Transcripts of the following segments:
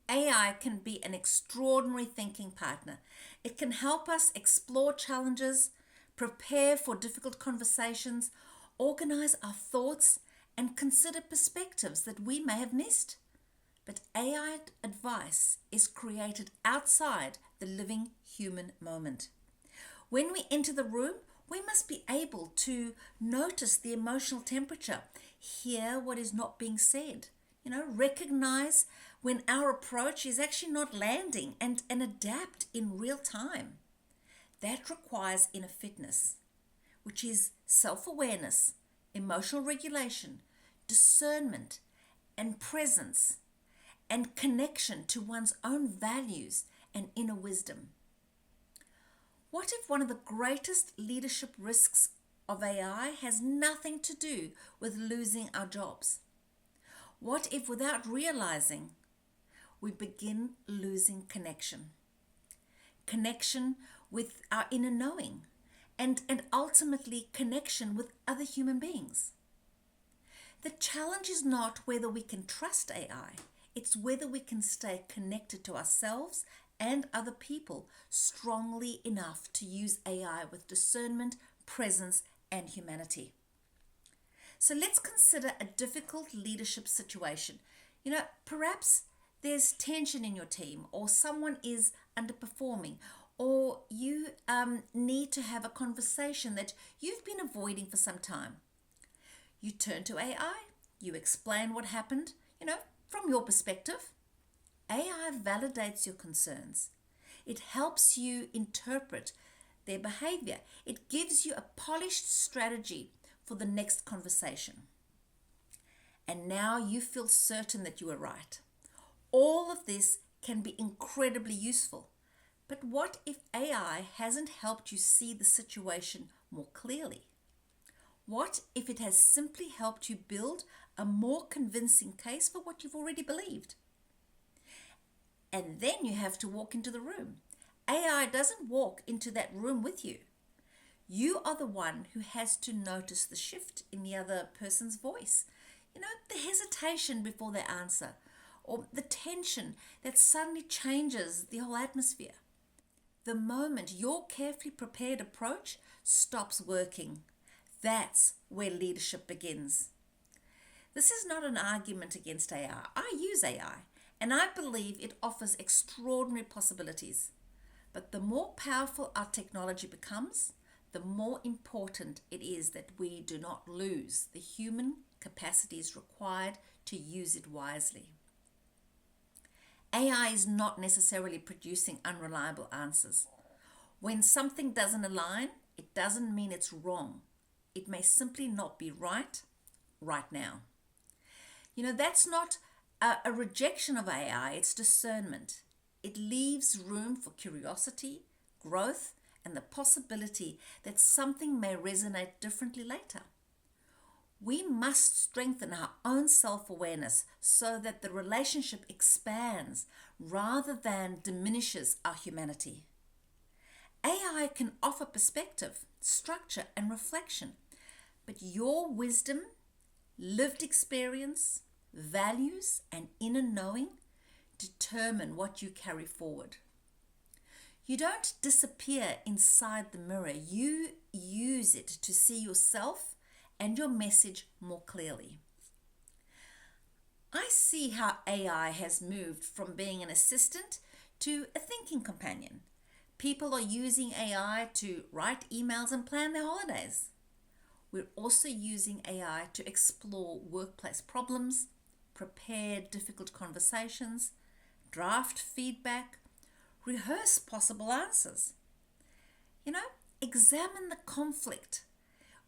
AI can be an extraordinary thinking partner. It can help us explore challenges, prepare for difficult conversations, organize our thoughts, and consider perspectives that we may have missed. But AI advice is created outside the living human moment. When we enter the room, we must be able to notice the emotional temperature, hear what is not being said, recognize when our approach is actually not landing and adapt in real time. That requires inner fitness, which is self awareness, emotional regulation, discernment, and presence, and connection to one's own values and inner wisdom. What if one of the greatest leadership risks of AI has nothing to do with losing our jobs? What if, without realizing, we begin losing connection? Connection with our inner knowing and ultimately connection with other human beings. The challenge is not whether we can trust AI, it's whether we can stay connected to ourselves and other people strongly enough to use AI with discernment, presence, and humanity. So let's consider a difficult leadership situation. Perhaps there's tension in your team, or someone is underperforming, or you need to have a conversation that you've been avoiding for some time. You turn to AI, you explain what happened, from your perspective. AI validates your concerns. It helps you interpret their behavior. It gives you a polished strategy for the next conversation. And now you feel certain that you were right. All of this can be incredibly useful. But what if AI hasn't helped you see the situation more clearly? What if it has simply helped you build a more convincing case for what you've already believed? And then you have to walk into the room. AI doesn't walk into that room with you. You are the one who has to notice the shift in the other person's voice. The hesitation before they answer, or the tension that suddenly changes the whole atmosphere. The moment your carefully prepared approach stops working, that's where leadership begins. This is not an argument against AI. I use AI, and I believe it offers extraordinary possibilities. But the more powerful our technology becomes, the more important it is that we do not lose the human capacities required to use it wisely. AI is not necessarily producing unreliable answers. When something doesn't align, it doesn't mean it's wrong. It may simply not be right now. That's not a rejection of AI, it's discernment. It leaves room for curiosity, growth, and the possibility that something may resonate differently later. We must strengthen our own self-awareness so that the relationship expands rather than diminishes our humanity. AI can offer perspective, structure, and reflection, but your wisdom, lived experience, values, and inner knowing determine what you carry forward. You don't disappear inside the mirror. You use it to see yourself and your message more clearly. I see how AI has moved from being an assistant to a thinking companion. People are using AI to write emails and plan their holidays. We're also using AI to explore workplace problems, prepare difficult conversations, draft feedback, rehearse possible answers. Examine the conflict,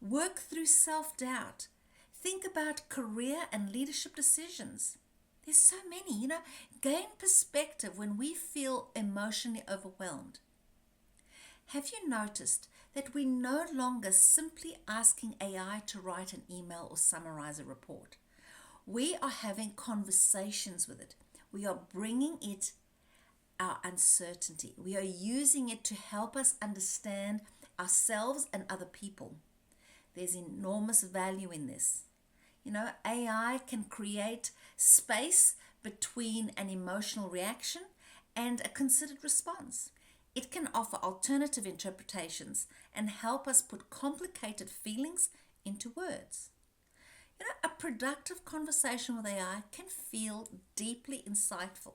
work through self-doubt, think about career and leadership decisions. There's so many, gain perspective when we feel emotionally overwhelmed. Have you noticed that we're no longer simply asking AI to write an email or summarize a report? We are having conversations with it. We are bringing it our uncertainty. We are using it to help us understand ourselves and other people. There's enormous value in this. AI can create space between an emotional reaction and a considered response. It can offer alternative interpretations and help us put complicated feelings into words. A productive conversation with AI can feel deeply insightful.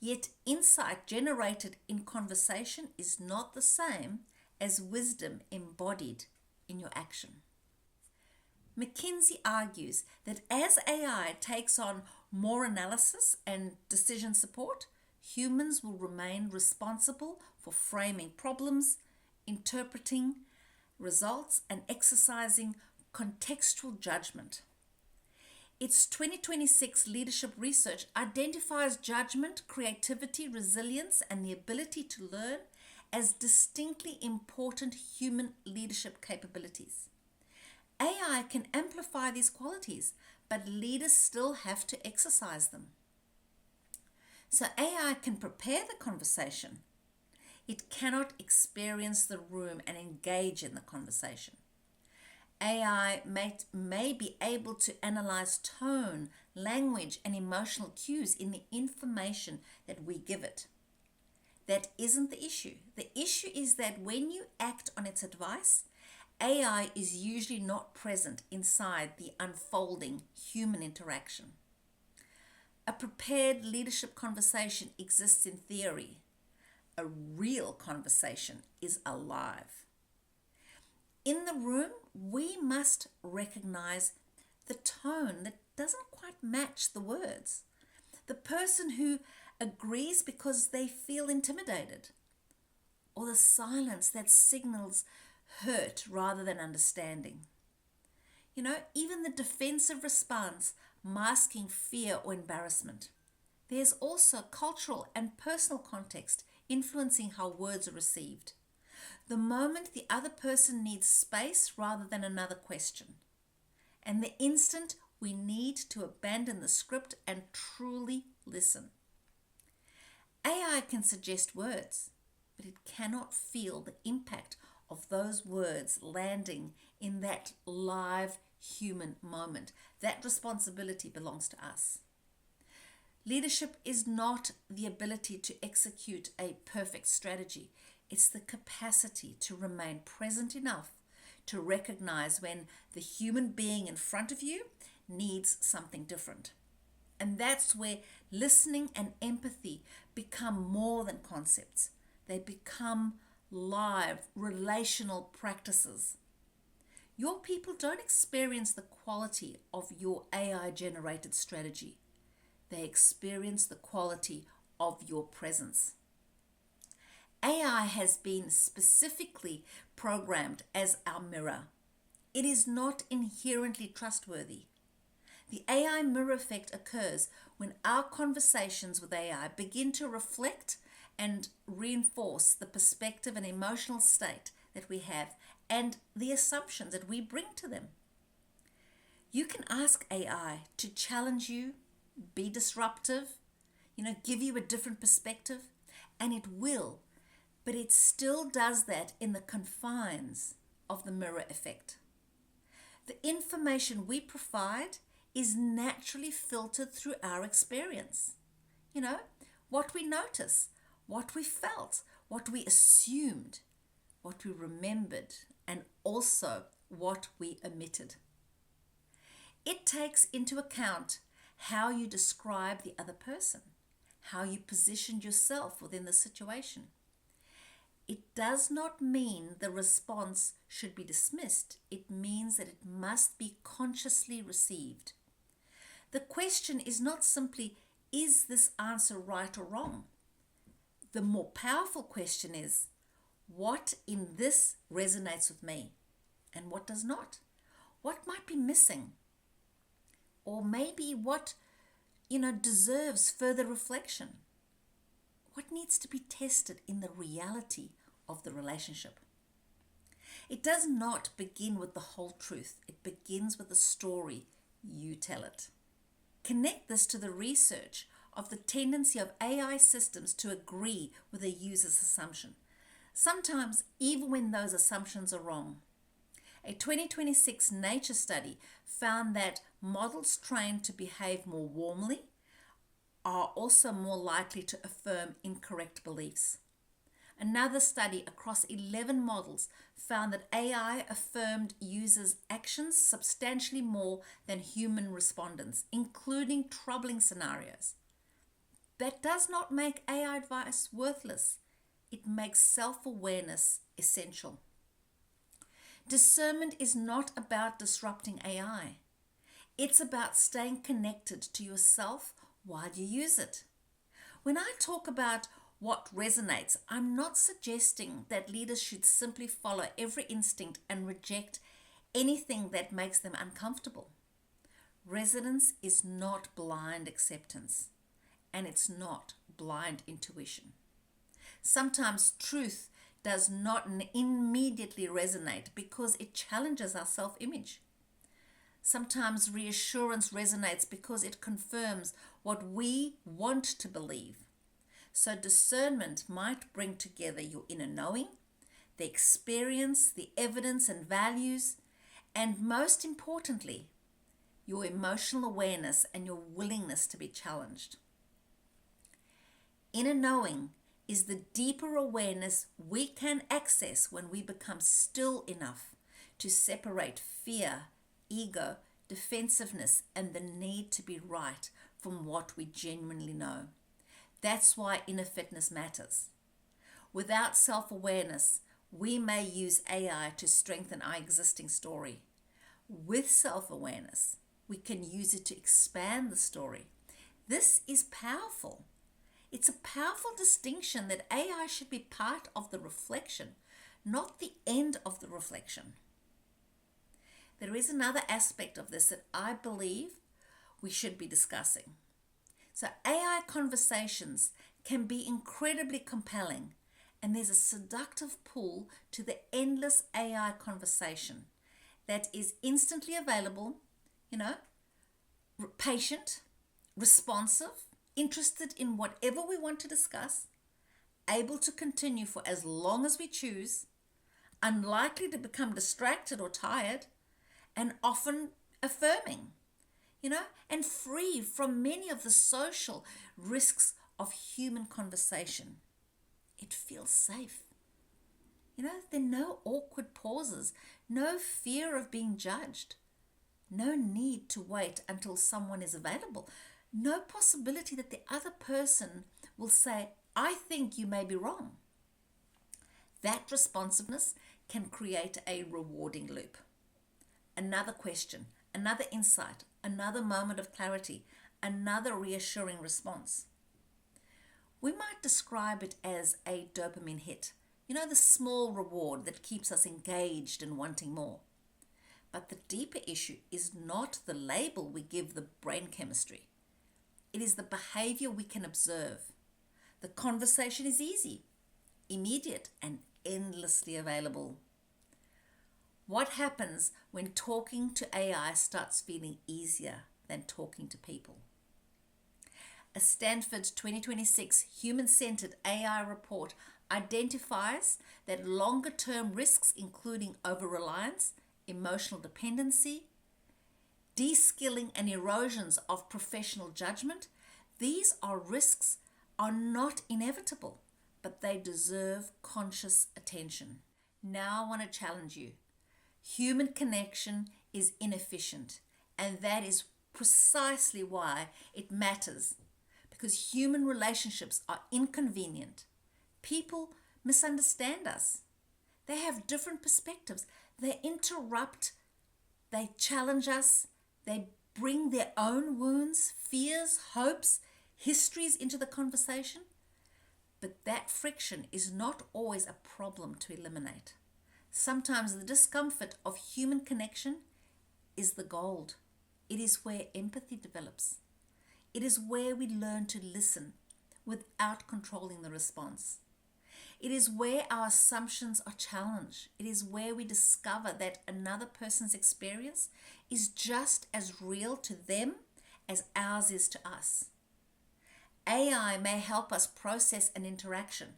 Yet, insight generated in conversation is not the same as wisdom embodied in your action. McKinsey argues that as AI takes on more analysis and decision support, humans will remain responsible for framing problems, interpreting results, and exercising contextual judgment. Its 2026 leadership research identifies judgment, creativity, resilience, and the ability to learn as distinctly important human leadership capabilities. AI can amplify these qualities, but leaders still have to exercise them. So AI can prepare the conversation. It cannot experience the room and engage in the conversation. AI may be able to analyze tone, language, and emotional cues in the information that we give it. That isn't the issue. The issue is that when you act on its advice, AI is usually not present inside the unfolding human interaction. A prepared leadership conversation exists in theory. A real conversation is alive. In the room, we must recognize the tone that doesn't quite match the words. The person who agrees because they feel intimidated, or the silence that signals hurt rather than understanding. Even the defensive response masking fear or embarrassment. There's also cultural and personal context influencing how words are received. The moment the other person needs space rather than another question. And the instant we need to abandon the script and truly listen. AI can suggest words, but it cannot feel the impact of those words landing in that live human moment. That responsibility belongs to us. Leadership is not the ability to execute a perfect strategy. It's the capacity to remain present enough to recognize when the human being in front of you needs something different. And that's where listening and empathy become more than concepts. They become live, relational practices. Your people don't experience the quality of your AI-generated strategy. They experience the quality of your presence. AI has been specifically programmed as our mirror. It is not inherently trustworthy. The AI mirror effect occurs when our conversations with AI begin to reflect and reinforce the perspective and emotional state that we have and the assumptions that we bring to them. You can ask AI to challenge you, be disruptive, give you a different perspective, and it will, but it still does that in the confines of the mirror effect. The information we provide is naturally filtered through our experience. What we notice, what we felt, what we assumed, what we remembered, and also what we omitted. It takes into account how you describe the other person, how you positioned yourself within the situation. It does not mean the response should be dismissed. It means that it must be consciously received. The question is not simply, is this answer right or wrong? The more powerful question is, what in this resonates with me and what does not? What might be missing? Or maybe what, deserves further reflection? What needs to be tested in the reality of the relationship? It does not begin with the whole truth. It begins with the story you tell it. Connect this to the research of the tendency of AI systems to agree with a user's assumption, sometimes even when those assumptions are wrong. A 2026 Nature study found that models trained to behave more warmly are also more likely to affirm incorrect beliefs. Another study across 11 models found that AI affirmed users' actions substantially more than human respondents, including troubling scenarios. That does not make AI advice worthless. It makes self-awareness essential. Discernment is not about disrupting AI. It's about staying connected to yourself while you use it. When I talk about what resonates, I'm not suggesting that leaders should simply follow every instinct and reject anything that makes them uncomfortable. Resonance is not blind acceptance, and it's not blind intuition. Sometimes truth does not immediately resonate because it challenges our self-image. Sometimes reassurance resonates because it confirms what we want to believe. So discernment might bring together your inner knowing, the experience, the evidence and values, and most importantly, your emotional awareness and your willingness to be challenged. Inner knowing is the deeper awareness we can access when we become still enough to separate fear, ego, defensiveness, and the need to be right from what we genuinely know. That's why inner fitness matters. Without self-awareness, we may use AI to strengthen our existing story. With self-awareness, we can use it to expand the story. This is powerful. It's a powerful distinction that AI should be part of the reflection, not the end of the reflection. There is another aspect of this that I believe we should be discussing. So AI conversations can be incredibly compelling, and there's a seductive pull to the endless AI conversation that is instantly available, patient, responsive, interested in whatever we want to discuss, able to continue for as long as we choose, unlikely to become distracted or tired, and often affirming, and free from many of the social risks of human conversation. It feels safe. There are no awkward pauses, no fear of being judged, no need to wait until someone is available, no possibility that the other person will say, I think you may be wrong. That responsiveness can create a rewarding loop. Another question, another insight, another moment of clarity, another reassuring response. We might describe it as a dopamine hit, the small reward that keeps us engaged and wanting more. But the deeper issue is not the label we give the brain chemistry. It is the behavior we can observe. The conversation is easy, immediate, and endlessly available. What happens when talking to AI starts feeling easier than talking to people? A Stanford 2026 human-centered AI report identifies that longer-term risks, including over-reliance, emotional dependency, de-skilling, and erosions of professional judgment, these risks are not inevitable, but they deserve conscious attention. Now I want to challenge you. Human connection is inefficient, and that is precisely why it matters, because human relationships are inconvenient. People misunderstand us. They have different perspectives. They interrupt, they challenge us, they bring their own wounds, fears, hopes, histories into the conversation. But that friction is not always a problem to eliminate. Sometimes the discomfort of human connection is the gold. It is where empathy develops. It is where we learn to listen without controlling the response. It is where our assumptions are challenged. It is where we discover that another person's experience is just as real to them as ours is to us. AI may help us process an interaction,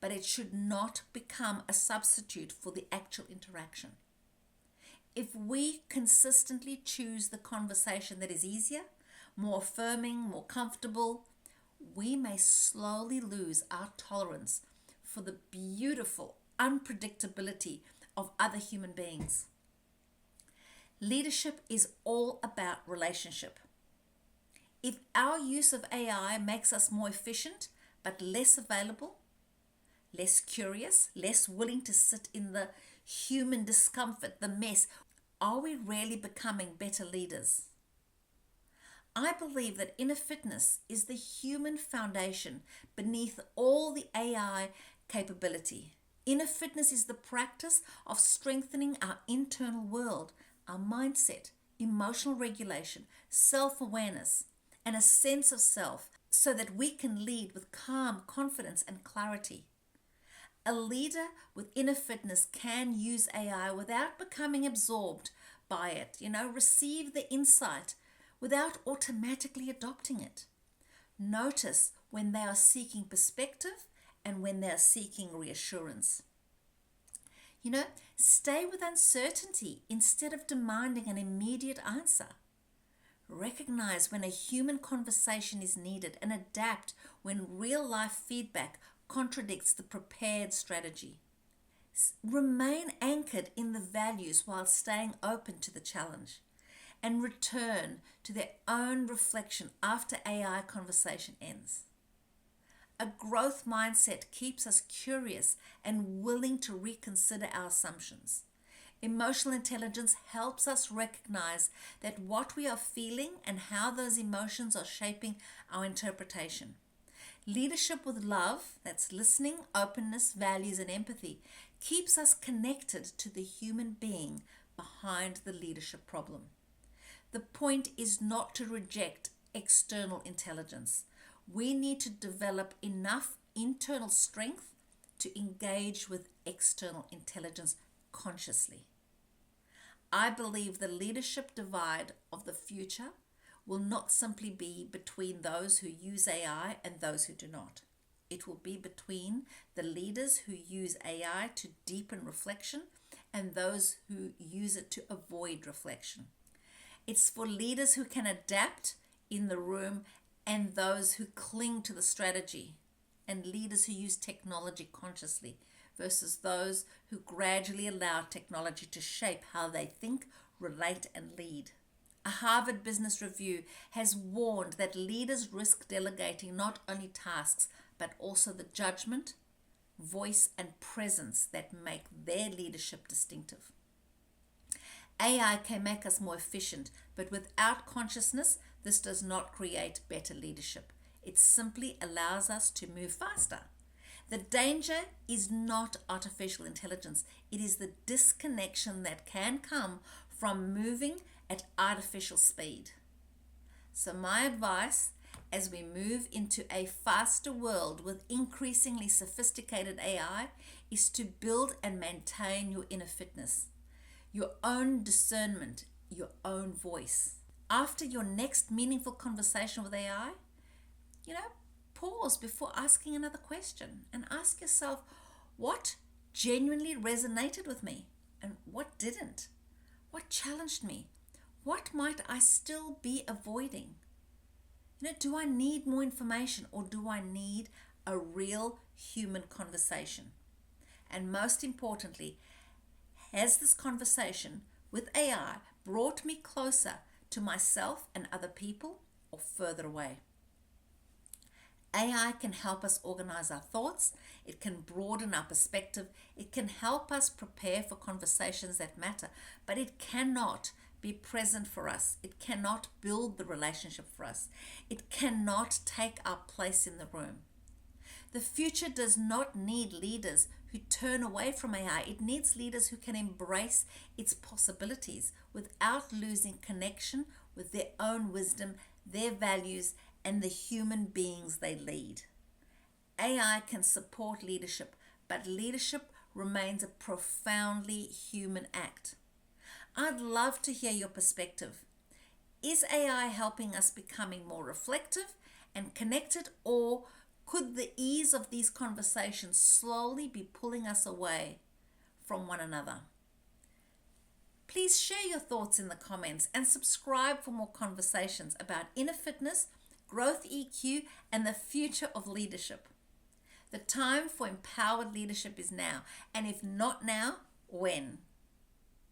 but it should not become a substitute for the actual interaction. If we consistently choose the conversation that is easier, more affirming, more comfortable, we may slowly lose our tolerance for the beautiful unpredictability of other human beings. Leadership is all about relationship. If our use of AI makes us more efficient but less available, less curious, less willing to sit in the human discomfort, the mess, are we really becoming better leaders? I believe that inner fitness is the human foundation beneath all the AI capability. Inner fitness is the practice of strengthening our internal world, our mindset, emotional regulation, self-awareness, and a sense of self so that we can lead with calm, confidence, and clarity. A leader with inner fitness can use AI without becoming absorbed by it, receive the insight without automatically adopting it. Notice when they are seeking perspective and when they are seeking reassurance. Stay with uncertainty instead of demanding an immediate answer. Recognize when a human conversation is needed and adapt when real life feedback contradicts the prepared strategy. Remain anchored in the values while staying open to the challenge, and return to their own reflection after AI conversation ends. A growth mindset keeps us curious and willing to reconsider our assumptions. Emotional intelligence helps us recognize that what we are feeling and how those emotions are shaping our interpretation. Leadership with love, that's listening, openness, values, and empathy, keeps us connected to the human being behind the leadership problem. The point is not to reject external intelligence. We need to develop enough internal strength to engage with external intelligence consciously. I believe the leadership divide of the future will not simply be between those who use AI and those who do not. It will be between the leaders who use AI to deepen reflection and those who use it to avoid reflection. It's for leaders who can adapt in the room and those who cling to the strategy, and leaders who use technology consciously versus those who gradually allow technology to shape how they think, relate, and lead. A Harvard Business Review has warned that leaders risk delegating not only tasks, but also the judgment, voice, and presence that make their leadership distinctive. AI can make us more efficient, but without consciousness, this does not create better leadership. It simply allows us to move faster. The danger is not artificial intelligence. It is the disconnection that can come from moving at artificial speed. So my advice as we move into a faster world with increasingly sophisticated AI is to build and maintain your inner fitness, your own discernment, your own voice. After your next meaningful conversation with AI, pause before asking another question and ask yourself, what genuinely resonated with me and what didn't? What challenged me? What might I still be avoiding? Do I need more information or do I need a real human conversation? And most importantly, has this conversation with AI brought me closer to myself and other people or further away? AI can help us organize our thoughts. It can broaden our perspective. It can help us prepare for conversations that matter, but it cannot be present for us. It cannot build the relationship for us. It cannot take our place in the room. The future does not need leaders who turn away from AI. It needs leaders who can embrace its possibilities without losing connection with their own wisdom, their values, and the human beings they lead. AI can support leadership, but leadership remains a profoundly human act. I'd love to hear your perspective. Is AI helping us becoming more reflective and connected, or could the ease of these conversations slowly be pulling us away from one another? Please share your thoughts in the comments and subscribe for more conversations about inner fitness, growth EQ, and the future of leadership. The time for empowered leadership is now, and if not now, when?